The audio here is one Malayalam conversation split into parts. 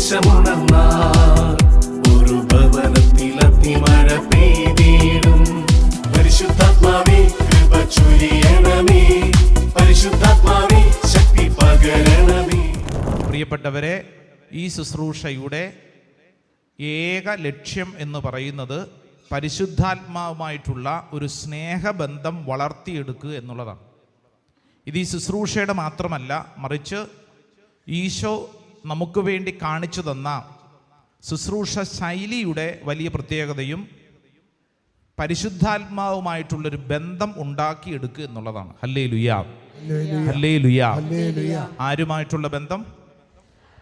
സന്ദേശമുണർന്നാൽ ഒരു ഭവനത്തിൽ അഗ്നിമഴ പെയ്തിടും. പരിശുദ്ധാത്മാവേ കൃപ ചൊരിയണമേ, പരിശുദ്ധാത്മാവേ ശക്തി പകരണമേ. പ്രിയപ്പെട്ടവരെ, ഈ ശുശ്രൂഷയുടെ ഏക ലക്ഷ്യം എന്ന് പറയുന്നത് പരിശുദ്ധാത്മാവുമായിട്ടുള്ള ഒരു സ്നേഹബന്ധം വളർത്തിയെടുക്കുക എന്നുള്ളതാണ്. ഇത് ഈ ശുശ്രൂഷയുടെ മാത്രമല്ല, മറിച്ച് ഈശോ നമുക്ക് വേണ്ടി കാണിച്ചു തന്ന ശുശ്രൂഷ ശൈലിയുടെ വലിയ പ്രത്യേകതയും പരിശുദ്ധാത്മാവുമായിട്ടുള്ളൊരു ബന്ധം ഉണ്ടാക്കിയെടുക്കുക എന്നുള്ളതാണ്. Hallelujah, hallelujah. ആരുമായിട്ടുള്ള ബന്ധം?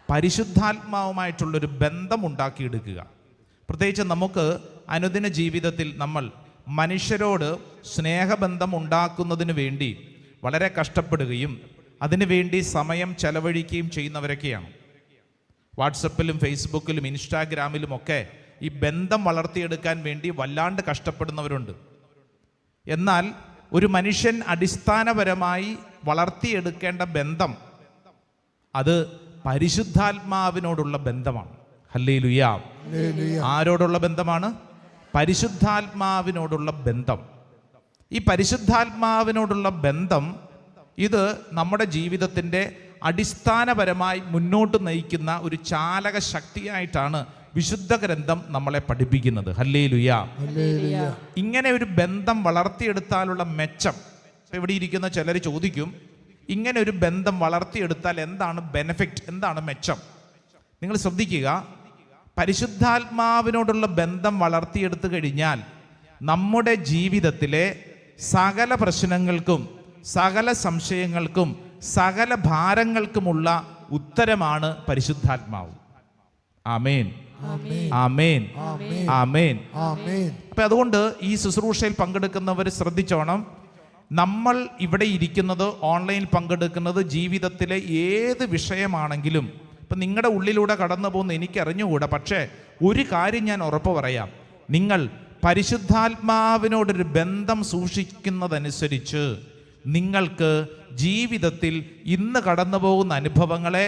പരിശുദ്ധാത്മാവുമായിട്ടുള്ളൊരു ബന്ധം ഉണ്ടാക്കിയെടുക്കുക. പ്രത്യേകിച്ച് നമുക്ക് അനുദിന ജീവിതത്തിൽ നമ്മൾ മനുഷ്യരോട് സ്നേഹബന്ധം ഉണ്ടാക്കുന്നതിന് വേണ്ടി വളരെ കഷ്ടപ്പെടുകയും അതിനുവേണ്ടി സമയം ചെലവഴിക്കുകയും ചെയ്യുന്നവരൊക്കെയാണ്. വാട്സപ്പിലും ഫേസ്ബുക്കിലും ഇൻസ്റ്റാഗ്രാമിലും ഒക്കെ ഈ ബന്ധം വളർത്തിയെടുക്കാൻ വേണ്ടി വല്ലാണ്ട് കഷ്ടപ്പെടുന്നവരുണ്ട്. എന്നാൽ ഒരു മനുഷ്യൻ അടിസ്ഥാനപരമായി വളർത്തിയെടുക്കേണ്ട ബന്ധം അത് പരിശുദ്ധാത്മാവിനോടുള്ള ബന്ധമാണ്. ഹല്ലേലൂയ. ആരോടുള്ള ബന്ധമാണ്? പരിശുദ്ധാത്മാവിനോടുള്ള ബന്ധം. ഈ പരിശുദ്ധാത്മാവിനോടുള്ള ബന്ധം ഇത് നമ്മുടെ ജീവിതത്തിൻ്റെ അടിസ്ഥാനപരമായി മുന്നോട്ട് നയിക്കുന്ന ഒരു ചാലക ശക്തിയായിട്ടാണ് വിശുദ്ധ ഗ്രന്ഥം നമ്മളെ പഠിപ്പിക്കുന്നത്. ഹല്ലേലൂയ. ഇങ്ങനെ ഒരു ബന്ധം വളർത്തിയെടുത്താലുള്ള മെച്ചം, ഇവിടെ ഇരിക്കുന്ന ചിലർ ചോദിക്കും, ഇങ്ങനെ ഒരു ബന്ധം വളർത്തിയെടുത്താൽ എന്താണ് ബെനഫിറ്റ്, എന്താണ് മെച്ചം? നിങ്ങൾ ശ്രദ്ധിക്കുക, പരിശുദ്ധാത്മാവിനോടുള്ള ബന്ധം വളർത്തിയെടുത്തു കഴിഞ്ഞാൽ നമ്മുടെ ജീവിതത്തിലെ സകല പ്രശ്നങ്ങൾക്കും സകല സംശയങ്ങൾക്കും സകല ഭാരങ്ങൾക്കുമുള്ള ഉത്തരമാണ് പരിശുദ്ധാത്മാവ്. ആമേൻ, ആമേൻ, ആമേൻ. അപ്പൊ അതുകൊണ്ട് ഈ ശുശ്രൂഷയിൽ പങ്കെടുക്കുന്നവർ ശ്രദ്ധിച്ചോണം. നമ്മൾ ഇവിടെ ഇരിക്കുന്നത്, ഓൺലൈൻ പങ്കെടുക്കുന്നത്, ജീവിതത്തിലെ ഏത് വിഷയമാണെങ്കിലും ഇപ്പം നിങ്ങളുടെ ഉള്ളിലൂടെ കടന്നു പോകുന്ന എനിക്കറിഞ്ഞുകൂടാ, പക്ഷേ ഒരു കാര്യം ഞാൻ ഉറപ്പ് പറയാം, നിങ്ങൾ പരിശുദ്ധാത്മാവിനോടൊരു ബന്ധം സൂക്ഷിക്കുന്നതനുസരിച്ച് നിങ്ങൾക്ക് ജീവിതത്തിൽ ഇന്ന് കടന്നു പോകുന്ന അനുഭവങ്ങളെ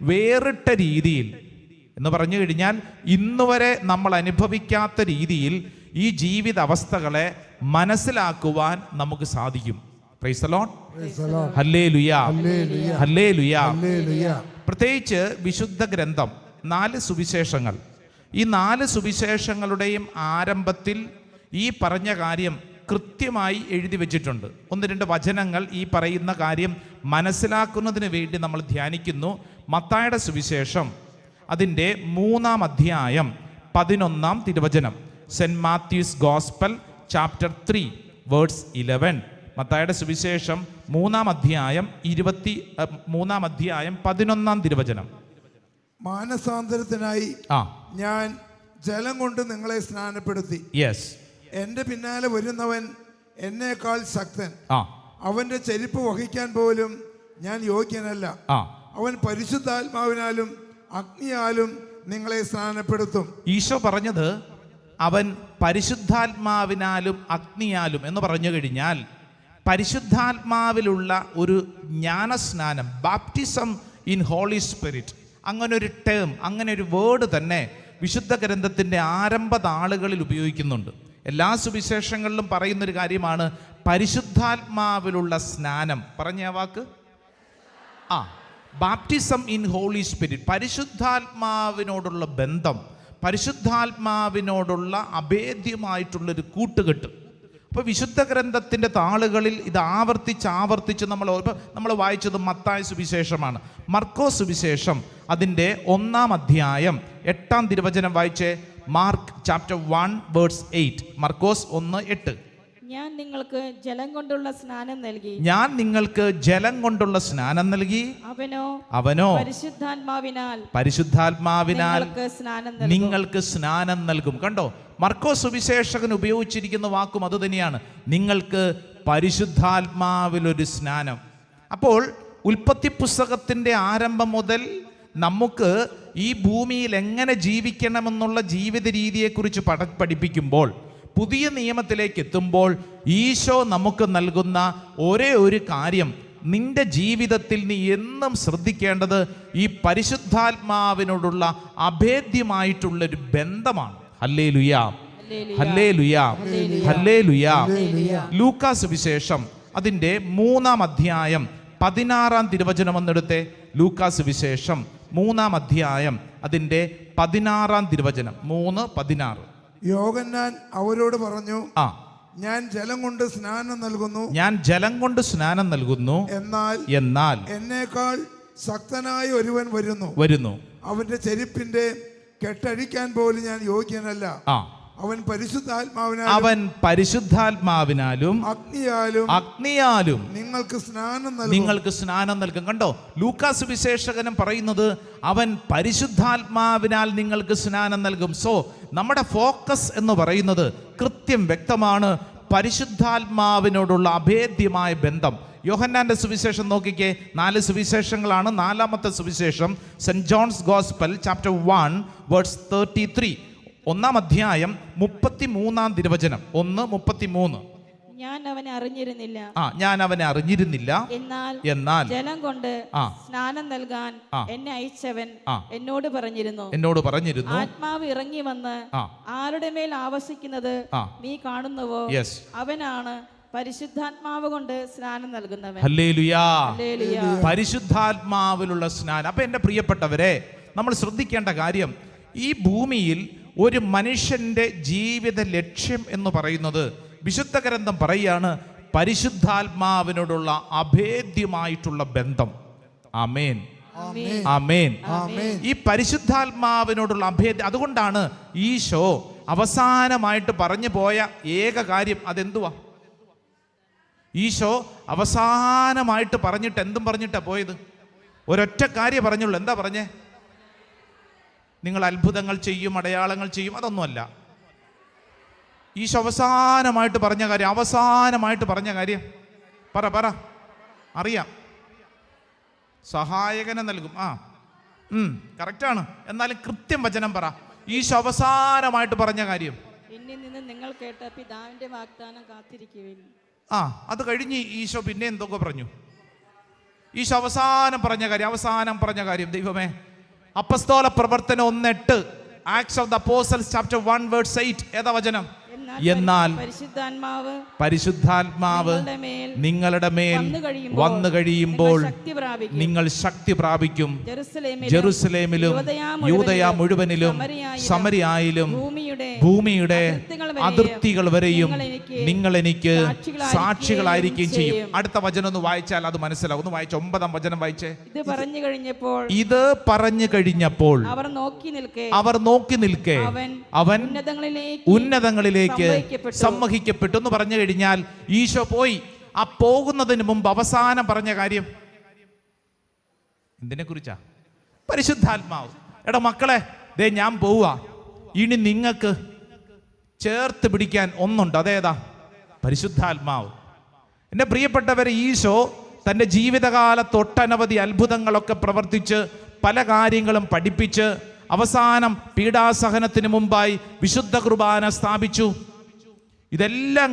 വേറിട്ട രീതിയിൽ, എന്ന് പറഞ്ഞു കഴിഞ്ഞാൽ ഇന്നുവരെ നമ്മൾ അനുഭവിക്കാത്ത രീതിയിൽ ഈ ജീവിത അവസ്ഥകളെ മനസ്സിലാക്കുവാൻ നമുക്ക് സാധിക്കും. Praise the Lord. Hallelujah, hallelujah. പ്രത്യേകിച്ച് വിശുദ്ധ ഗ്രന്ഥം 4 സുവിശേഷങ്ങൾ, ഈ 4 സുവിശേഷങ്ങളുടെയും ആരംഭത്തിൽ ഈ പറഞ്ഞ കാര്യം കൃത്യമായി എഴുതി വെച്ചിട്ടുണ്ട്. 1-2 വചനങ്ങൾ ഈ പറയുന്ന കാര്യം മനസ്സിലാക്കുന്നതിന് വേണ്ടി നമ്മൾ ധ്യാനിക്കുന്നു. മത്തായിയുടെ സുവിശേഷം അതിൻ്റെ 3-ാം അധ്യായം 11-ാം തിരുവചനം. Saint Matthew's gospel chapter 3 verse 11. മത്തായിയുടെ സുവിശേഷം 3-ാം അധ്യായം 11-ാം തിരുവചനം. മാനസാന്തരത്തിനായി ഞാൻ ജലം കൊണ്ട് നിങ്ങളെ സ്നാനപ്പെടുത്തി. യെസ്. എന്റെ പിന്നാലെ വരുന്നവൻ എന്നേക്കാൾ ശക്തൻ, അവന്റെ ചെരുപ്പ് വഹിക്കാൻ പോലും ഞാൻ യോഗ്യനല്ല. അവൻ പരിശുദ്ധാത്മാവിനാലും അഗ്നിയാലും നിങ്ങളെ സ്നാനപ്പെടുത്തും. ഈശോ പറഞ്ഞത് അവൻ പരിശുദ്ധാത്മാവിനാലും അഗ്നിയാലും എന്ന് പറഞ്ഞു കഴിഞ്ഞാൽ പരിശുദ്ധാത്മാവിലുള്ള ഒരു ജ്ഞാനസ്നാനം, ബാപ്റ്റിസം ഇൻ ഹോളി സ്പിരിറ്റ്, അങ്ങനെ ഒരു ടേം, അങ്ങനെ ഒരു വേർഡ് തന്നെ വിശുദ്ധ ഗ്രന്ഥത്തിൻ്റെ ആരംഭ താളുകളിൽ ഉപയോഗിക്കുന്നുണ്ട്. എല്ലാ സുവിശേഷങ്ങളിലും പറയുന്നൊരു കാര്യമാണ് പരിശുദ്ധാത്മാവിലുള്ള സ്നാനം. പറഞ്ഞ ആ വാക്ക്, ബാപ്റ്റിസം ഇൻ ഹോളി സ്പിരിറ്റ്, പരിശുദ്ധാത്മാവിനോടുള്ള ബന്ധം, പരിശുദ്ധാത്മാവിനോടുള്ള അഭേദ്യമായിട്ടുള്ളൊരു കൂട്ടുകെട്ട്. അപ്പോൾ വിശുദ്ധ ഗ്രന്ഥത്തിൻ്റെ താളുകളിൽ ഇത് ആവർത്തിച്ച് നമ്മൾ വായിച്ചത് മത്തായി സുവിശേഷമാണ്. മർക്കോസ് സുവിശേഷം അതിൻ്റെ 1-ാം അധ്യായം 8-ാം തിരുവചനം വായിച്ചേ. Mark chapter 1 verse 8. മർക്കോസ് 1:8. ഞാൻ നിങ്ങൾക്ക് ജലം കൊണ്ടുള്ള സ്നാനം നൽകി, അവനോ പരിശുദ്ധാത്മാവിനാൽ നിങ്ങൾക്ക് സ്നാനം നൽകും. കണ്ടോ, മർക്കോസ് സുവിശേഷകൻ ഉപയോഗിച്ചിരിക്കുന്ന വാക്കും അതുതന്നെയാണ്, നിങ്ങൾക്ക് പരിശുദ്ധാത്മാവിലൊരു സ്നാനം. അപ്പോൾ ഉൽപ്പത്തി പുസ്തകത്തിൻ്റെ ആരംഭം മുതൽ നമുക്ക് ഈ ഭൂമിയിൽ എങ്ങനെ ജീവിക്കണമെന്നുള്ള ജീവിത രീതിയെക്കുറിച്ച് പഠിപ്പിക്കുമ്പോൾ, പുതിയ നിയമത്തിലേക്ക് എത്തുമ്പോൾ ഈശോ നമുക്ക് നൽകുന്ന ഒരേ ഒരു കാര്യം, നിന്റെ ജീവിതത്തിൽ നീ എന്നും ശ്രദ്ധിക്കേണ്ടത് ഈ പരിശുദ്ധാത്മാവിനോടുള്ള അഭേദ്യമായിട്ടുള്ളൊരു ബന്ധമാണ്. Hallelujah, hallelujah, hallelujah. ലൂക്കാസ് വിശേഷം അതിൻ്റെ 3-ാം അധ്യായം 16-ാം തിരുവചനം എന്നെടുത്തെ. ലൂക്കാസ് വിശേഷം 3-ാം അധ്യായം അതിൻ്റെ 16-ാം തിരുവചനം 3:16. യോഹന്നാൻ അവരോട് പറഞ്ഞു, ഞാൻ ജലം കൊണ്ട് സ്നാനം നൽകുന്നു, ഞാൻ ജലം കൊണ്ട് സ്നാനം നൽകുന്നു, എന്നാൽ എന്നേക്കാൾ ശക്തനായ ഒരുവൻ വരുന്നു, അവന്റെ ചെരുപ്പിന്റെ കെട്ടഴിക്കാൻ പോലും ഞാൻ യോഗ്യനല്ല. അവൻ പരിശുദ്ധാത്മാവിനാലും അഗ്നിയാലും നിങ്ങൾക്ക് സ്നാനം നൽകും. കണ്ടോ, ലൂക്കാസ് വിശേഷകനും പറയുന്നത് അവൻ പരിശുദ്ധാത്മാവിനാൽ നിങ്ങൾക്ക് സ്നാനം നൽകും. സോ നമ്മുടെ ഫോക്കസ് എന്ന് പറയുന്നത് കൃത്യം വ്യക്തമാണ്, പരിശുദ്ധാത്മാവിനോടുള്ള അഭേദ്യമായ ബന്ധം. യോഹന്നാന്റെ സുവിശേഷം നോക്കിക്കേ, 4 സുവിശേഷങ്ങളാണ്. 4-ാമത്തെ സുവിശേഷം saint John's gospel chapter 1 verse 33, 1-ാം അധ്യായം 33-ാം തിരുവചനം 1:33. ഞാൻ അവനെ അറിഞ്ഞിരുന്നില്ല, എന്നാൽ ജലം കൊണ്ട് സ്നാനം നൽകാൻ എന്നെ അയച്ചവൻ എന്നോട് പറഞ്ഞിരുന്നു, ആത്മാവ് ഇറങ്ങി വന്ന് ആരുടെ മേൽ ആവസിക്കുന്നത് നീ കാണുന്നുവോ, അവനാണ് പരിശുദ്ധാത്മാവ് കൊണ്ട് സ്നാനം നൽകുന്നവൻ. ഹല്ലേലൂയാ, പരിശുദ്ധാത്മാവിലുള്ള സ്നാനം. അപ്പൊ എന്റെ പ്രിയപ്പെട്ടവരെ, നമ്മൾ ശ്രദ്ധിക്കേണ്ട കാര്യം, ഈ ഭൂമിയിൽ ഒരു മനുഷ്യന്റെ ജീവിത ലക്ഷ്യം എന്ന് പറയുന്നത് വിശുദ്ധ ഗ്രന്ഥം പറയാണ് പരിശുദ്ധാത്മാവിനോടുള്ള അഭേദ്യമായിട്ടുള്ള ബന്ധം. ആമേൻ, ആമേൻ. ഈ പരിശുദ്ധാത്മാവിനോടുള്ള അഭേദ്യം, അതുകൊണ്ടാണ് ഈശോ അവസാനമായിട്ട് പറഞ്ഞു പോയ ഏക കാര്യം അതെന്തുവാ? ഈശോ അവസാനമായിട്ട് പറഞ്ഞിട്ട് എന്തും പറഞ്ഞിട്ടാ പോയത്? ഒരൊറ്റ കാര്യം പറഞ്ഞുള്ളൂ. എന്താ പറഞ്ഞേ? നിങ്ങൾ അത്ഭുതങ്ങൾ ചെയ്യും, അടയാളങ്ങൾ ചെയ്യും, അതൊന്നുമല്ല. ഈശോ അവസാനമായിട്ട് പറഞ്ഞ കാര്യം പറ അറിയാം. സഹായകനെ നൽകും. കറക്റ്റാണ്. എന്നാലും കൃത്യം വചനം പറ. ഈശോ അവസാനമായിട്ട് പറഞ്ഞ കാര്യം എന്നിൽ നിന്ന് നിങ്ങൾ കേട്ട പിതാവിന്റെ വാഗ്ദാനം കാത്തിരിക്കുവിൻ. അത് കഴിഞ്ഞ് ഈശോ പിന്നെ എന്തൊക്കെ പറഞ്ഞു? ഈശോ അവസാനം പറഞ്ഞ കാര്യം ദൈവമേ, അപ്പസ്തോല പ്രവർത്തനം 1:8, Acts of the Apostles chapter 1 verse 8. ഏതാ വചനം? എന്നാൽ പരിശുദ്ധാത്മാവ് നിങ്ങളുടെ മേൽ വന്നു കഴിയുമ്പോൾ നിങ്ങൾ ശക്തി പ്രാപിക്കും. ജെറുസലേമിലും യൂദയ മുഴുവനിലും സമരിയായിലും ഭൂമിയുടെ അതിർത്തികൾ വരെയും നിങ്ങൾ എനിക്ക് സാക്ഷികളായിരിക്കും ചെയ്യും. അടുത്ത വചനം ഒന്ന് വായിച്ചാൽ അത് മനസ്സിലാവും. ഒന്ന് വായിച്ച 9-ാം വചനം വായിച്ചേ. ഇത് പറഞ്ഞു കഴിഞ്ഞപ്പോൾ അവർ നോക്കി നിൽക്കെ അവൻ ഉന്നതങ്ങളിലേക്ക് സമ്മഹിക്കപ്പെട്ടു എന്ന് പറഞ്ഞു കഴിഞ്ഞാൽ ഈശോ പോയി. ആ പോകുന്നതിന് മുമ്പ് അവസാനം പറഞ്ഞ കാര്യം എന്തിനെ കുറിച്ചാ? പരിശുദ്ധാത്മാവ്. എടാ മക്കളെ, ദേ ഞാൻ പോവാ, ഇനി നിങ്ങൾക്ക് ചേർത്ത് പിടിക്കാൻ ഒന്നുണ്ട്. അതേതാ? പരിശുദ്ധാത്മാവ്. എൻ്റെ പ്രിയപ്പെട്ടവരെ, ഈശോ തൻ്റെ ജീവിതകാലത്ത് ഒട്ടനവധി അത്ഭുതങ്ങളൊക്കെ പ്രവർത്തിച്ച് പല കാര്യങ്ങളും പഠിപ്പിച്ച് അവസാനം പീഡാസഹനത്തിന് മുമ്പായി വിശുദ്ധ കുർബാന സ്ഥാപിച്ചു. ഇതെല്ലാം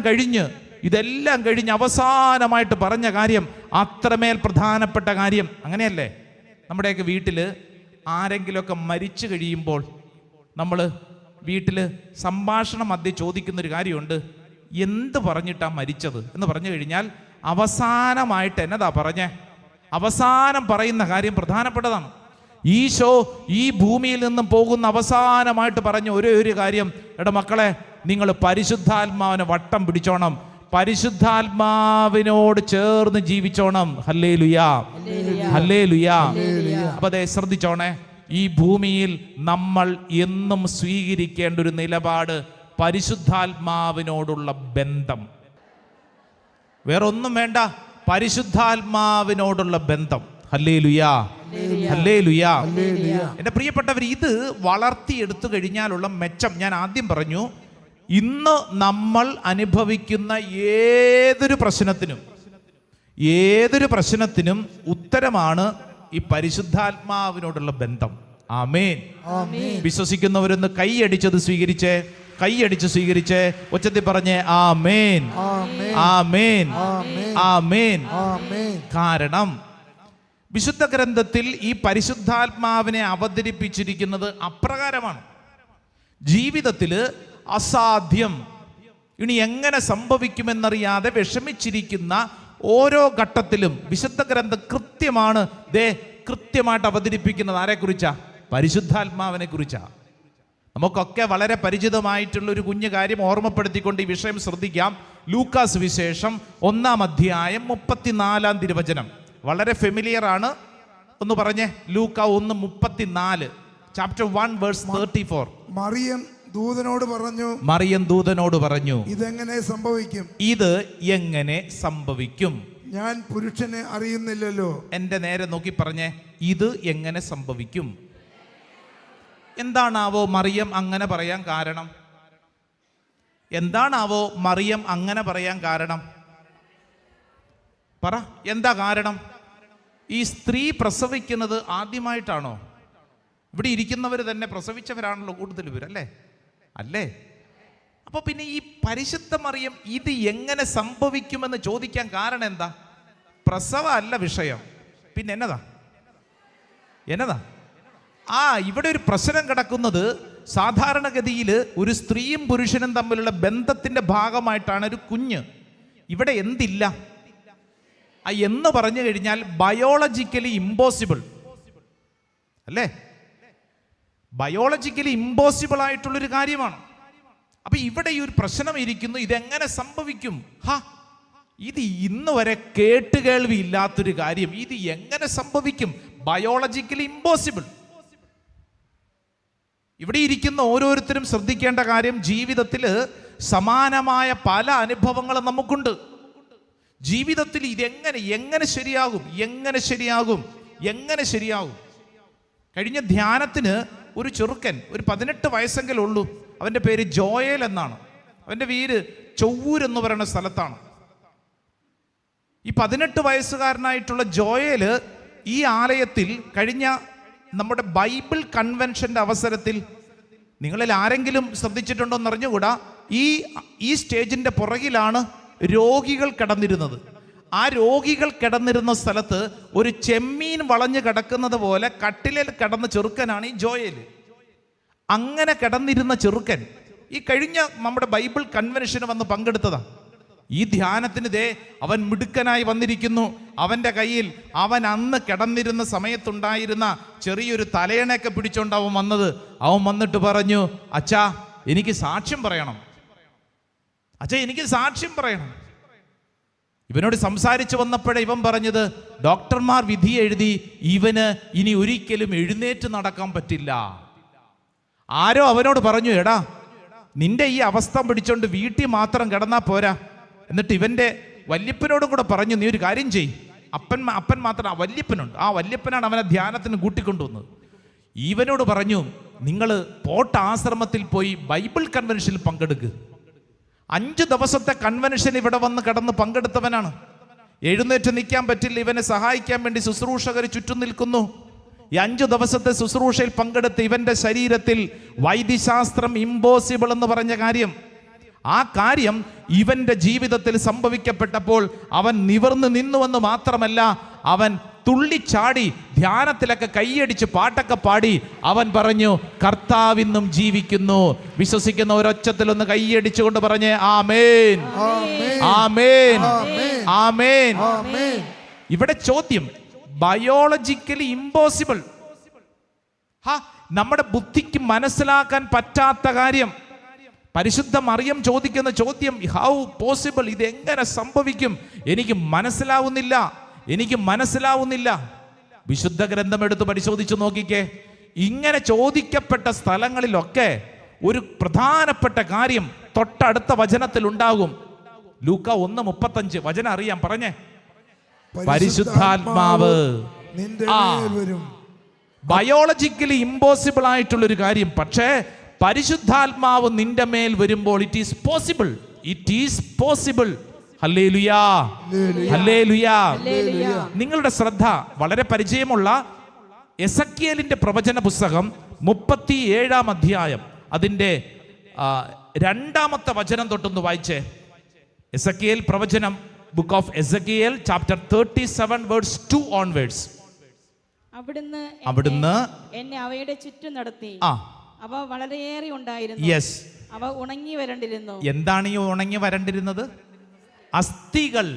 കഴിഞ്ഞ് അവസാനമായിട്ട് പറഞ്ഞ കാര്യം അത്രമേൽ പ്രധാനപ്പെട്ട കാര്യം. അങ്ങനെയല്ലേ? നമ്മുടെയൊക്കെ വീട്ടിൽ ആരെങ്കിലുമൊക്കെ മരിച്ചു കഴിയുമ്പോൾ നമ്മൾ വീട്ടിൽ സംഭാഷണം മധ്യേ ചോദിക്കുന്നൊരു കാര്യമുണ്ട്, എന്ത് പറഞ്ഞിട്ടാണ് മരിച്ചത് എന്ന് പറഞ്ഞു കഴിഞ്ഞാൽ അവസാനമായിട്ട് എന്നതാ പറഞ്ഞേ? അവസാനം പറയുന്ന കാര്യം പ്രധാനപ്പെട്ടതാണ്. ഈശോ ഈ ഭൂമിയിൽ നിന്നും പോകുന്ന അവസാനമായിട്ട് പറഞ്ഞ ഒരു കാര്യം, എടാ മക്കളെ, നിങ്ങൾ പരിശുദ്ധാത്മാവിനെ വട്ടം പിടിച്ചോണം, പരിശുദ്ധാത്മാവിനോട് ചേർന്ന് ജീവിച്ചോണം. ഹല്ലേലൂയാ, ഹല്ലേലൂയാ. അപ്പൊ അതെ, ശ്രദ്ധിച്ചോണേ, ഈ ഭൂമിയിൽ നമ്മൾ എന്നും സ്വീകരിക്കേണ്ട ഒരു നിലപാട് പരിശുദ്ധാത്മാവിനോടുള്ള ബന്ധം. വേറൊന്നും വേണ്ട, പരിശുദ്ധാത്മാവിനോടുള്ള ബന്ധം. ഹല്ലേലൂയാ, ഹല്ലേലൂയാ. എൻ്റെ പ്രിയപ്പെട്ടവർ, ഇത് വളർത്തിയെടുത്തു കഴിഞ്ഞാലുള്ള മെച്ചം ഞാൻ ആദ്യം പറഞ്ഞു. ഇന്ന് നമ്മൾ അനുഭവിക്കുന്ന ഏതൊരു പ്രശ്നത്തിനും ഉത്തരമാണ് ഈ പരിശുദ്ധാത്മാവിനോടുള്ള ബന്ധം. ആമേൻ. വിശ്വസിക്കുന്നവരൊന്ന് കൈയടിച്ചത് സ്വീകരിച്ചേ, ഒച്ചത്തിൽ പറഞ്ഞേ ആമേൻ, ആമേൻ. ആമേൻ. ആമേൻ. കാരണം വിശുദ്ധ ഗ്രന്ഥത്തിൽ ഈ പരിശുദ്ധാത്മാവിനെ അവതരിപ്പിച്ചിരിക്കുന്നത് അപ്രകാരമാണ്. ജീവിതത്തിൽ അസാധ്യം, ഇനി എങ്ങനെ സംഭവിക്കുമെന്നറിയാതെ വിഷമിച്ചിരിക്കുന്ന ഓരോ ഘട്ടത്തിലും വിശുദ്ധ ഗ്രന്ഥം കൃത്യമായിട്ട് അവതരിപ്പിക്കുന്നത് ആരെക്കുറിച്ചാ? പരിശുദ്ധാത്മാവിനെ കുറിച്ചാ. നമുക്കൊക്കെ വളരെ പരിചിതമായിട്ടുള്ള ഒരു കുഞ്ഞു കാര്യം ഓർമ്മപ്പെടുത്തിക്കൊണ്ട് ഈ വിഷയം ശ്രദ്ധിക്കാം. ലൂക്കാസ് വിശേഷം 1-ാം അധ്യായം 34-ാം തിരുവചനം വളരെ ഫെമിലിയർ ആണ്. ഒന്ന് പറഞ്ഞേ, ലൂക്ക 1:34, ചാപ്റ്റർ 1 വേഴ്സ് 34. മറിയം ദൂതനോട് പറഞ്ഞു, ഇതെങ്ങനെ സംഭവിക്കും? ഞാൻ പുരുഷനെ അറിയുന്നില്ലല്ലോ. എന്റെ നേരെ നോക്കി പറഞ്ഞേ, ഇത് എങ്ങനെ സംഭവിക്കും? എന്താണാവോ മറിയം അങ്ങനെ പറയാൻ കാരണം? എന്താണാവോ മറിയം അങ്ങനെ പറയാൻ കാരണം? പറ, എന്താ കാരണം? ഈ സ്ത്രീ പ്രസവിക്കുന്നത് ആദ്യമായിട്ടാണോ? ഇവിടെ ഇരിക്കുന്നവർ തന്നെ പ്രസവിച്ചവരാണല്ലോ കൂടുതൽ പേര്, അല്ലേ? അപ്പൊ പിന്നെ ഈ പരിശുദ്ധ മറിയം ഇത് എങ്ങനെ സംഭവിക്കുമെന്ന് ചോദിക്കാൻ കാരണം എന്താ? പ്രസവ അല്ല വിഷയം, പിന്നെ എന്നതാ? ഇവിടെ ഒരു പ്രശ്നം കിടക്കുന്നത്, സാധാരണഗതിയിൽ ഒരു സ്ത്രീയും പുരുഷനും തമ്മിലുള്ള ബന്ധത്തിന്റെ ഭാഗമായിട്ടാണ് ഒരു കുഞ്ഞ്. ഇവിടെ എന്തില്ല? എന്ന് പറഞ്ഞു കഴിഞ്ഞാൽ ബയോളജിക്കലി ഇമ്പോസിബിൾ അല്ലേ? ബയോളജിക്കലി ഇമ്പോസിബിൾ ആയിട്ടുള്ളൊരു കാര്യമാണ്. അപ്പൊ ഇവിടെ ഈ ഒരു പ്രശ്നം ഇരിക്കുന്നു, ഇതെങ്ങനെ സംഭവിക്കും? ഇത് ഇന്ന് വരെ കേട്ടുകേൾവി ഇല്ലാത്തൊരു കാര്യം. ഇത് എങ്ങനെ സംഭവിക്കും? Biologically impossible. ഇവിടെ ഇരിക്കുന്ന ഓരോരുത്തരും ശ്രദ്ധിക്കേണ്ട കാര്യം, ജീവിതത്തിൽ സമാനമായ പല അനുഭവങ്ങളും നമുക്കുണ്ട്. ജീവിതത്തിൽ ഇതെങ്ങനെ ശരിയാകും? കഴിഞ്ഞ ധ്യാനത്തിന് ഒരു ചെറുക്കൻ, ഒരു 18 വയസ്സെങ്കിലും ഉള്ളൂ. അവൻ്റെ പേര് ജോയേൽ എന്നാണ്. അവൻ്റെ വീട് ചൊവ്വൂർ എന്ന് പറയുന്ന സ്ഥലത്താണ്. ഈ 18 വയസ്സുകാരനായിട്ടുള്ള ജോയേൽ ഈ ആലയത്തിൽ കഴിഞ്ഞ നമ്മുടെ ബൈബിൾ കൺവെൻഷന്റെ അവസരത്തിൽ, നിങ്ങളിൽ ആരെങ്കിലും ശ്രദ്ധിച്ചിട്ടുണ്ടോ എന്നറിഞ്ഞുകൂടാ, ഈ സ്റ്റേജിന്റെ പുറകിലാണ് രോഗികൾ കിടന്നിരുന്നത്. ആ രോഗികൾ കിടന്നിരുന്ന സ്ഥലത്ത് ഒരു ചെമ്മീൻ വളഞ്ഞു കിടക്കുന്നത് പോലെ കട്ടിലിൽ കിടന്ന ചെറുക്കനാണ് ഈ ജോയേൽ. അങ്ങനെ കിടന്നിരുന്ന ചെറുക്കൻ ഈ കഴിഞ്ഞ നമ്മുടെ ബൈബിൾ കൺവെൻഷന് വന്ന് പങ്കെടുത്തതാ. ഈ ധ്യാനത്തിന് അവൻ മിടുക്കനായി വന്നിരിക്കുന്നു. അവൻ്റെ കയ്യിൽ അവൻ അന്ന് കിടന്നിരുന്ന സമയത്തുണ്ടായിരുന്ന ചെറിയൊരു തലയണയൊക്കെ പിടിച്ചോണ്ട് അവൻ വന്നത്. അവൻ വന്നിട്ട് പറഞ്ഞു, അച്ഛാ എനിക്ക് സാക്ഷ്യം പറയണം. ഇവനോട് സംസാരിച്ചു വന്നപ്പോഴേ ഇവൻ പറഞ്ഞത്, ഡോക്ടർമാർ വിധി എഴുതി ഇവന് ഇനി ഒരിക്കലും എഴുന്നേറ്റ് നടക്കാൻ പറ്റില്ല. ആരോ അവനോട് പറഞ്ഞു, എടാ നിന്റെ ഈ അവസ്ഥ പിടിച്ചോണ്ട് വീട്ടിൽ മാത്രം കിടന്നാ പോരാ. എന്നിട്ട് ഇവന്റെ വല്യപ്പനോടും കൂടെ പറഞ്ഞു, നീ ഒരു കാര്യം ചെയ്. അപ്പൻ മാത്രം, വല്യപ്പനുണ്ട്, ആ വല്യപ്പനാണ് അവനെ ധ്യാനത്തിന് കൂട്ടിക്കൊണ്ടുവന്നത്. ഇവനോട് പറഞ്ഞു, നിങ്ങൾ പോട്ട ആശ്രമത്തിൽ പോയി ബൈബിൾ കൺവെൻഷനിൽ പങ്കെടുക്കുക. 5 ദിവസത്തെ കൺവെൻഷൻ ഇവിടെ വന്ന് കിടന്ന് പങ്കെടുത്തവനാണ്. എഴുന്നേറ്റ് നിൽക്കാൻ പറ്റില്ല. ഇവനെ സഹായിക്കാൻ വേണ്ടി ശുശ്രൂഷകർ ചുറ്റും നിൽക്കുന്നു. ഈ 5 ദിവസത്തെ ശുശ്രൂഷയിൽ പങ്കെടുത്ത് ഇവന്റെ ശരീരത്തിൽ വൈദ്യശാസ്ത്രം ഇമ്പോസിബിൾ എന്ന് പറഞ്ഞ കാര്യം, ആ കാര്യം ഇവന്റെ ജീവിതത്തിൽ സംഭവിക്കപ്പെട്ടപ്പോൾ അവൻ നിവർന്നു നിന്നുവെന്ന് മാത്രമല്ല, അവൻ തുള്ളിച്ചാടി ധ്യാനത്തിലൊക്കെ കൈയടിച്ച് പാട്ടൊക്കെ പാടി അവൻ പറഞ്ഞു, കർത്താവിന്നും ജീവിക്കുന്നു. വിശ്വസിക്കുന്ന ഒരൊച്ചത്തിലൊന്ന് കൈയടിച്ചുകൊണ്ട് പറഞ്ഞേ ആമേൻ, ആമേൻ, ആമേൻ. ഇവിടെ ചോദ്യം, ബയോളജിക്കലി ഇമ്പോസിബിൾ, നമ്മുടെ ബുദ്ധിക്ക് മനസ്സിലാക്കാൻ പറ്റാത്ത കാര്യം. പരിശുദ്ധ മറിയം ചോദിക്കുന്ന ചോദ്യം, ഹൗ പോസിബിൾ, ഇത് എങ്ങനെ സംഭവിക്കും? എനിക്ക് മനസ്സിലാവുന്നില്ല. വിശുദ്ധ ഗ്രന്ഥം എടുത്ത് പരിശോധിച്ച് നോക്കിക്കേ. ഇങ്ങനെ ചോദിക്കപ്പെട്ട സ്ഥലങ്ങളിലൊക്കെ ഒരു പ്രധാനപ്പെട്ട കാര്യം തൊട്ടടുത്ത വചനത്തിൽ ഉണ്ടാകും. ലൂക്ക 1:35 വചനം അറിയാം, പറഞ്ഞേ. പരിശുദ്ധാത്മാവ് ബയോളജിക്കലി ഇമ്പോസിബിൾ ആയിട്ടുള്ളൊരു കാര്യം, പക്ഷേ പരിശുദ്ധാത്മാവ് നിന്റെ മേൽ വരുമ്പോൾ it is possible. Hallelujah, hallelujah. നിങ്ങളുടെ ശ്രദ്ധ വളരെ പരിചയമുള്ള എസക്കിയേലിന്റെ പ്രവചന പുസ്തകം 37-ാം അധ്യായം അതിന്റെ 2-ാമത്തെ വചനം തൊട്ടൊന്ന് വായിച്ചേ. എസക്കിയേൽ പ്രവചനം book of Ezekiel chapter 37 verse 2 onwards. അവിടുന്ന് എന്നെ അവയുടെ ചുറ്റും നടത്തി. അവ വളരെയേറെ ഉണ്ടായിരുന്നു. യെസ്, അവ ഉണങ്ങി വരണ്ടിരുന്നു. എന്താണ് ഈ ഉണങ്ങി വരണ്ടിരുന്നത്? അസ്ഥികൾ.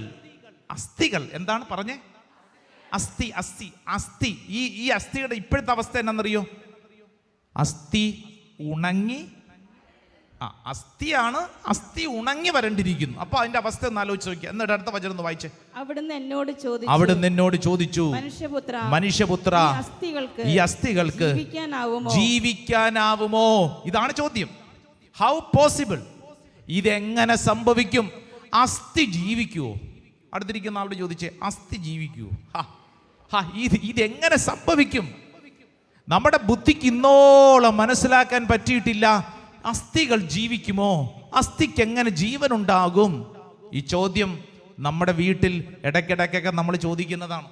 അസ്ഥികൾ എന്താണ് പറഞ്ഞേ? അസ്ഥി, അസ്ഥി, അസ്ഥി. ഈ അസ്ഥിയുടെ ഇപ്പോഴത്തെ അവസ്ഥ എന്നാണെന്നറിയോ? അസ്ഥി ഉണങ്ങി, അസ്ഥിയാണ്, അസ്ഥി ഉണങ്ങി വരണ്ടിരിക്കുന്നു. അപ്പൊ അതിന്റെ അവസ്ഥ ഒന്ന് ആലോചിച്ച് നോക്കിയാൽ. എന്നിട്ട് അടുത്ത വചനം ഒന്ന് വായിച്ചേ. അവിടുന്ന് എന്നോട് ചോദിച്ചു, മനുഷ്യപുത്ര, ഈ അസ്ഥികൾക്ക് ജീവിക്കാനാവുമോ? ഇതാണ് ചോദ്യം. How possible? ഇതെങ്ങനെ സംഭവിക്കും? അസ്ഥി ജീവിക്കുവോ? അടുത്തിരിക്കുന്ന ആളോട് ചോദിച്ചേ, അസ്ഥി ജീവിക്കുവോ? ഇതെങ്ങനെ സംഭവിക്കും? നമ്മുടെ ബുദ്ധിക്ക് ഇന്നോളം മനസ്സിലാക്കാൻ പറ്റിയിട്ടില്ല. അസ്ഥികൾ ജീവിക്കുമോ? അസ്ഥിക്ക് എങ്ങനെ ജീവൻ ഉണ്ടാകും? ഈ ചോദ്യം നമ്മുടെ വീട്ടിൽ ഇടയ്ക്കിടയ്ക്കൊക്കെ നമ്മൾ ചോദിക്കുന്നതാണ്.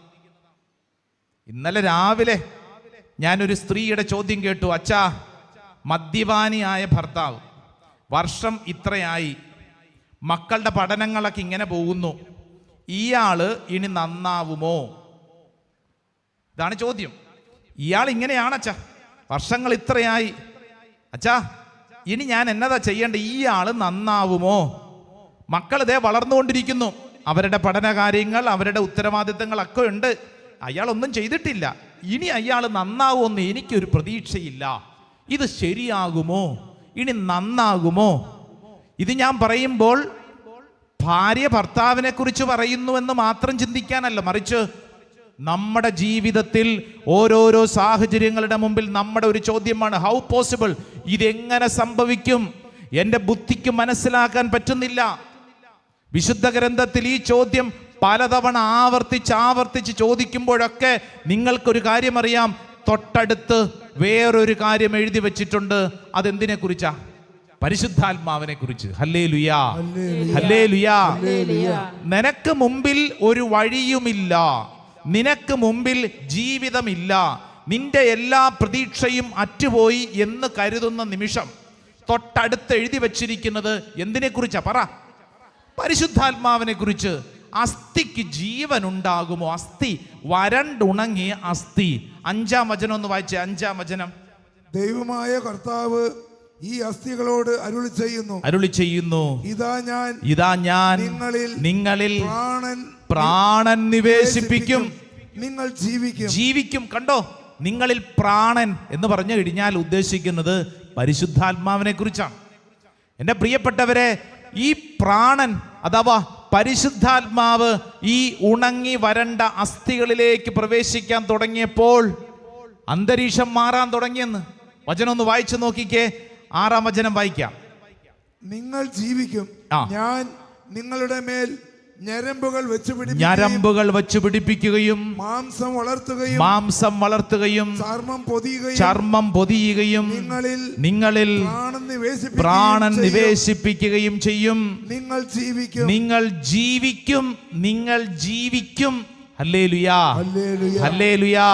ഇന്നലെ രാവിലെ ഞാനൊരു സ്ത്രീയുടെ ചോദ്യം കേട്ടു. അച്ഛാ, മദ്യപാനിയായ ഭർത്താവ്, വർഷം ഇത്രയായി, മക്കളുടെ പഠനങ്ങളൊക്കെ ഇങ്ങനെ പോകുന്നു, ഇയാള് ഇനി നന്നാവുമോ? ഇതാണ് ചോദ്യം. ഇയാൾ ഇങ്ങനെയാണ് അച്ഛാ, വർഷങ്ങൾ ഇത്രയായി, അച്ഛാ ഇനി ഞാൻ എന്നതാ ചെയ്യേണ്ടത്? ഇയാൾ നന്നാവുമോ? മക്കൾ ഇതേ വളർന്നുകൊണ്ടിരിക്കുന്നു, അവരുടെ പഠന കാര്യങ്ങൾ, അവരുടെ ഉത്തരവാദിത്തങ്ങളൊക്കെ ഉണ്ട്, അയാളൊന്നും ചെയ്തിട്ടില്ല. ഇനി അയാൾ നന്നാവുമെന്ന് എനിക്കൊരു പ്രതീക്ഷയില്ല. ഇത് ശരിയാകുമോ? ഇനി നന്നാകുമോ? ഇത് ഞാൻ പറയുമ്പോൾ ഭാര്യ ഭർത്താവിനെ കുറിച്ച് പറയുന്നുവെന്ന് മാത്രം ചിന്തിക്കാനല്ല, മറിച്ച് നമ്മുടെ ജീവിതത്തിൽ ഓരോരോ സാഹചര്യങ്ങളുടെ മുമ്പിൽ നമ്മുടെ ഒരു ചോദ്യമാണ്, ഹൗ പോസിബിൾ? ഇതെങ്ങനെ സംഭവിക്കും? എൻ്റെ ബുദ്ധിക്ക് മനസ്സിലാക്കാൻ പറ്റുന്നില്ല. വിശുദ്ധ ഗ്രന്ഥത്തിൽ ഈ ചോദ്യം പലതവണ ആവർത്തിച്ച് ചോദിക്കുമ്പോഴൊക്കെ നിങ്ങൾക്കൊരു കാര്യം അറിയാം, തൊട്ടടുത്ത് വേറൊരു കാര്യം എഴുതി വെച്ചിട്ടുണ്ട്. അതെന്തിനെ കുറിച്ചാ? പരിശുദ്ധാത്മാവിനെ കുറിച്ച്. ഹല്ലേലൂയാ, ഹല്ലേലൂയാ. നിനക്ക് മുമ്പിൽ ഒരു വഴിയുമില്ല, നിനക്ക് മുമ്പിൽ ജീവിതമില്ല, നിന്റെ എല്ലാ പ്രതീക്ഷയും അറ്റുപോയി എന്ന് കരുതുന്ന നിമിഷം തൊട്ടടുത്ത് എഴുതി വച്ചിരിക്കുന്നത് എന്തിനെ കുറിച്ചാ? പറ. പരിശുദ്ധാത്മാവിനെ കുറിച്ച്. അസ്ഥിക്ക് ജീവൻ ഉണ്ടാകുമോ? അസ്ഥി, വരണ്ടുണങ്ങിയ അസ്ഥി. 5-ാം വചനം ഒന്ന് വായിച്ചേ. 5-ാം വചനം. ദൈവമായ കർത്താവ് ഈ അസ്ഥികളോട് അരുളി ചെയ്യുന്നു, ഇതാ ഞാൻ നിങ്ങളിൽ പ്രാണൻ നിവേശിപ്പിക്കും, നിങ്ങൾ ജീവിക്കും. കണ്ടോ, നിങ്ങളിൽ പ്രാണൻ എന്ന് പറഞ്ഞു കഴിഞ്ഞാൽ ഉദ്ദേശിക്കുന്നത് പരിശുദ്ധാത്മാവിനെ കുറിച്ചാണ്. എൻ്റെ പ്രിയപ്പെട്ടവരെ, ഈ പ്രാണൻ അഥവാ പരിശുദ്ധാത്മാവ് ഈ ഉണങ്ങി വരണ്ട അസ്ഥികളിലേക്ക് പ്രവേശിക്കാൻ തുടങ്ങിയപ്പോൾ അന്തരീക്ഷം മാറാൻ തുടങ്ങിയെന്ന് വചനം ഒന്ന് വായിച്ചു നോക്കിക്കേ. 6-ാം വചനം വായിക്കാം. നിങ്ങൾ ജീവിക്കും, ഞാൻ നിങ്ങളുടെ മേൽ ഞരമ്പുകൾ വെച്ച് പിടിപ്പിക്കുകയും മാംസം വളർത്തുകയും ചർമ്മം പൊതിയുകയും നിങ്ങളിൽ പ്രാണൻ നിവേശിപ്പിക്കുകയും ചെയ്യും. നിങ്ങൾ ജീവിക്കും. ഹല്ലേലൂയാ, ഹല്ലേലൂയാ.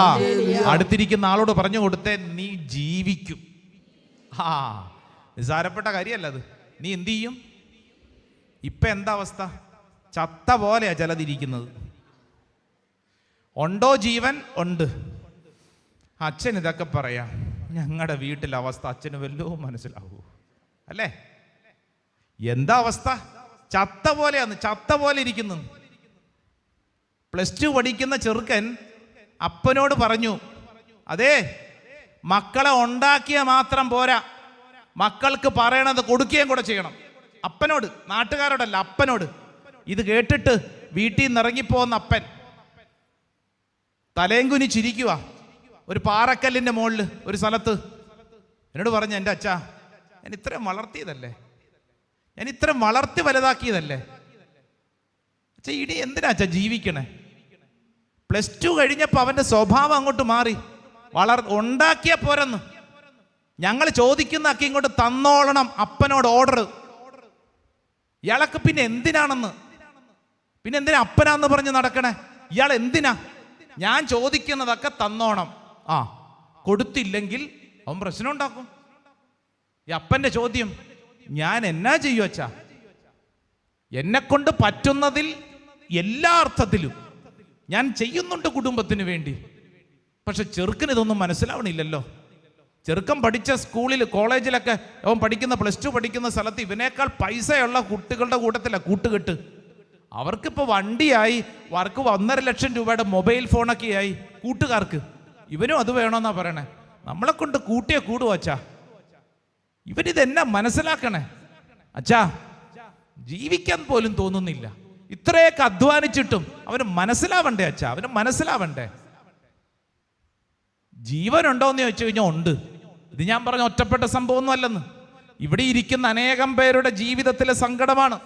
അടുത്തിരിക്കുന്ന ആളോട് പറഞ്ഞു കൊടുത്തേ, നീ ജീവിക്കും. നിസാരപ്പെട്ട കാര്യമല്ല അത്. നീ എന്ത് ചെയ്യും? ഇപ്പൊ എന്താ അവസ്ഥ? ചത്ത പോലെയാ ചിലതിരിക്കുന്നത്. ഉണ്ടോ ജീവൻ? ഉണ്ട്. അച്ഛൻ ഇതൊക്കെ പറയാം, ഞങ്ങളുടെ വീട്ടിലെ അവസ്ഥ അച്ഛന് വല്ലതും മനസ്സിലാവൂ അല്ലേ? എന്താ അവസ്ഥ? ചത്ത പോലെയാണ്, ചത്ത പോലെ ഇരിക്കുന്നു. +2 പഠിക്കുന്ന ചെറുക്കൻ അപ്പനോട് പറഞ്ഞു, അതേ, മക്കളെ ഉണ്ടാക്കിയ മാത്രം പോരാ, മക്കൾക്ക് പറയണത് കൊടുക്കുകയും കൂടെ ചെയ്യണം. അപ്പനോട്, നാട്ടുകാരോടല്ല, അപ്പനോട്. ഇത് കേട്ടിട്ട് വീട്ടിൽ നിന്ന് ഇറങ്ങിപ്പോന്ന അപ്പൻ തലയും കുനിച്ചിരിക്കുക ഒരു പാറക്കല്ലിൻ്റെ മുകളിൽ ഒരു സ്ഥലത്ത്. എന്നോട് പറഞ്ഞു, എൻ്റെ അച്ഛാ, ഞാൻ ഇത്രയും വളർത്തിയതല്ലേ, ഞാൻ ഇത്രയും വളർത്തി വലുതാക്കിയതല്ലേ അച്ഛാ, ഇനി എന്തിനാ അച്ഛാ ജീവിക്കണേ? +2 കഴിഞ്ഞപ്പോൾ അവൻ്റെ സ്വഭാവം അങ്ങോട്ട് മാറി. ഉണ്ടാക്കിയ പോരെന്ന്. ഞങ്ങൾ ചോദിക്കുന്നൊക്കെ ഇങ്ങോട്ട് തന്നോളണം, അപ്പനോട് ഓർഡർ. ഇയാളൊക്കെ പിന്നെ എന്തിനാണെന്ന്, പിന്നെ എന്തിനാ അപ്പനാന്ന് പറഞ്ഞ് നടക്കണേ? ഇയാൾ എന്തിനാ? ഞാൻ ചോദിക്കുന്നതൊക്കെ തന്നോണം. കൊടുത്തില്ലെങ്കിൽ അവൻ പ്രശ്നം ഉണ്ടാക്കും. ഈ അപ്പൻ്റെ ചോദ്യം, ഞാൻ എന്നാ ചെയ്യും അച്ഛാ? എന്നെ കൊണ്ട് പറ്റുന്നതിൽ എല്ലാ അർത്ഥത്തിലും ഞാൻ ചെയ്യുന്നുണ്ട് കുടുംബത്തിന് വേണ്ടി. പക്ഷെ ചെറുക്കന് ഇതൊന്നും മനസ്സിലാവണില്ലല്ലോ. ചെറുക്കൻ പഠിച്ച സ്കൂളിൽ കോളേജിലൊക്കെ അവൻ പഠിക്കുന്ന +2 പഠിക്കുന്ന സ്ഥലത്ത് ഇവനേക്കാൾ പൈസയുള്ള കുട്ടികളുടെ കൂട്ടത്തിലാണ് കൂട്ടുകെട്ട്. അവർക്കിപ്പോൾ വണ്ടിയായി, അവർക്ക് 1.5 ലക്ഷം രൂപയുടെ മൊബൈൽ ഫോണൊക്കെ ആയി കൂട്ടുകാർക്ക്. ഇവനും അത് വേണമെന്നാ പറയണേ. നമ്മളെ കൊണ്ട് കൂട്ടിയെ കൂടുവോ അച്ഛാ? ഇവനിതെന്നാ മനസ്സിലാക്കണേ അച്ഛാ? ജീവിക്കാൻ പോലും തോന്നുന്നില്ല. ഇത്രയൊക്കെ അധ്വാനിച്ചിട്ടും അവന് മനസ്സിലാവണ്ടേ അച്ഛാ? അവന് മനസ്സിലാവണ്ടേ? ജീവനുണ്ടോയെന്ന് ചോദിച്ചു കഴിഞ്ഞാൽ ഉണ്ട്. ഇത് ഞാൻ പറഞ്ഞ ഒറ്റപ്പെട്ട സംഭവമൊന്നും അല്ലെന്ന്. ഇവിടെ ഇരിക്കുന്ന അനേകം പേരുടെ ജീവിതത്തിലെ സങ്കടമാണ്.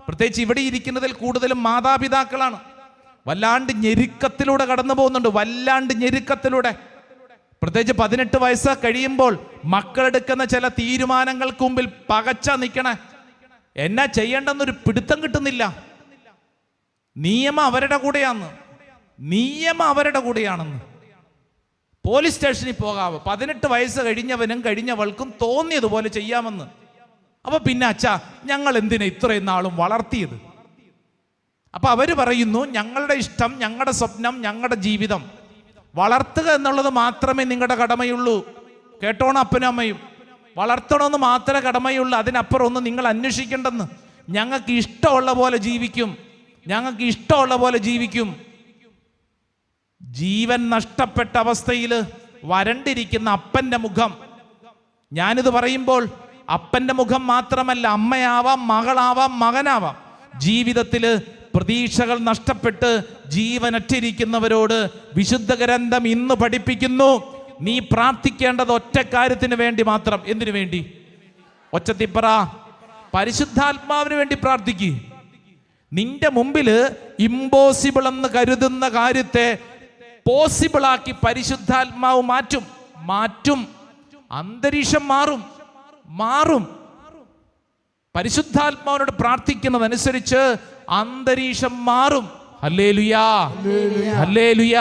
പ്രത്യേകിച്ച് ഇവിടെ ഇരിക്കുന്നതിൽ കൂടുതലും മാതാപിതാക്കളാണ്. വല്ലാണ്ട് ഞെരുക്കത്തിലൂടെ കടന്നു പോകുന്നുണ്ട്, വല്ലാണ്ട് ഞെരുക്കത്തിലൂടെ. പ്രത്യേകിച്ച് 18 വയസ്സ് കഴിയുമ്പോൾ മക്കളെടുക്കുന്ന ചില തീരുമാനങ്ങൾക്ക് മുമ്പിൽ പകച്ച നിൽക്കണേ. എന്നാ ചെയ്യേണ്ടെന്നൊരു പിടുത്തം കിട്ടുന്നില്ല. നിയമം അവരുടെ കൂടെയാന്ന്, നിയമം അവരുടെ കൂടെയാണെന്ന്. പോലീസ് സ്റ്റേഷനിൽ പോകാവോ? 18 വയസ്സ് കഴിഞ്ഞവനും കഴിഞ്ഞവൾക്കും തോന്നിയതുപോലെ ചെയ്യാമെന്ന്. അപ്പൊ പിന്നെ അച്ഛാ ഞങ്ങൾ എന്തിനാ ഇത്രയും നാളും വളർത്തിയത്? അപ്പൊ അവര് പറയുന്നു, ഞങ്ങളുടെ ഇഷ്ടം, ഞങ്ങളുടെ സ്വപ്നം, ഞങ്ങളുടെ ജീവിതം വളർത്തുക എന്നുള്ളത് മാത്രമേ നിങ്ങളുടെ കടമയുള്ളൂ. കേട്ടോണം അപ്പനും അമ്മയും, വളർത്തണമെന്ന് മാത്രമേ കടമയുള്ളൂ. അതിനപ്പുറം ഒന്നും നിങ്ങൾ അന്വേഷിക്കേണ്ടെന്ന്. ഞങ്ങൾക്ക് ഇഷ്ടമുള്ള പോലെ ജീവിക്കും, ഞങ്ങൾക്ക് ഇഷ്ടമുള്ള പോലെ ജീവിക്കും. ജീവൻ നഷ്ടപ്പെട്ട അവസ്ഥയിൽ വരണ്ടിരിക്കുന്ന അപ്പൻ്റെ മുഖം, ഞാനിത് പറയുമ്പോൾ അപ്പൻ്റെ മുഖം മാത്രമല്ല, അമ്മയാവാം, മകളാവാം, മകനാവാം. ജീവിതത്തിൽ പ്രതീക്ഷകൾ നഷ്ടപ്പെട്ട് ജീവനറ്റിരിക്കുന്നവരോട് വിശുദ്ധ ഗ്രന്ഥം ഇന്ന് പഠിപ്പിക്കുന്നു, നീ പ്രാർത്ഥിക്കേണ്ടത് ഒറ്റ കാര്യത്തിന് വേണ്ടി മാത്രം. എന്തിനു വേണ്ടി? ഒച്ചത്തിപ്പറ, പരിശുദ്ധാത്മാവിന് വേണ്ടി പ്രാർത്ഥിക്കുക. നിന്റെ മുമ്പിൽ ഇമ്പോസിബിൾ എന്ന് കരുതുന്ന കാര്യത്തെ പോസിബിളാക്കി പരിശുദ്ധാത്മാവ് മാറ്റും. അന്തരീക്ഷം മാറും. പരിശുദ്ധാത്മാവിനോട് പ്രാർത്ഥിക്കുന്നതനുസരിച്ച് അന്തരീക്ഷം മാറും. Hallelujah, hallelujah.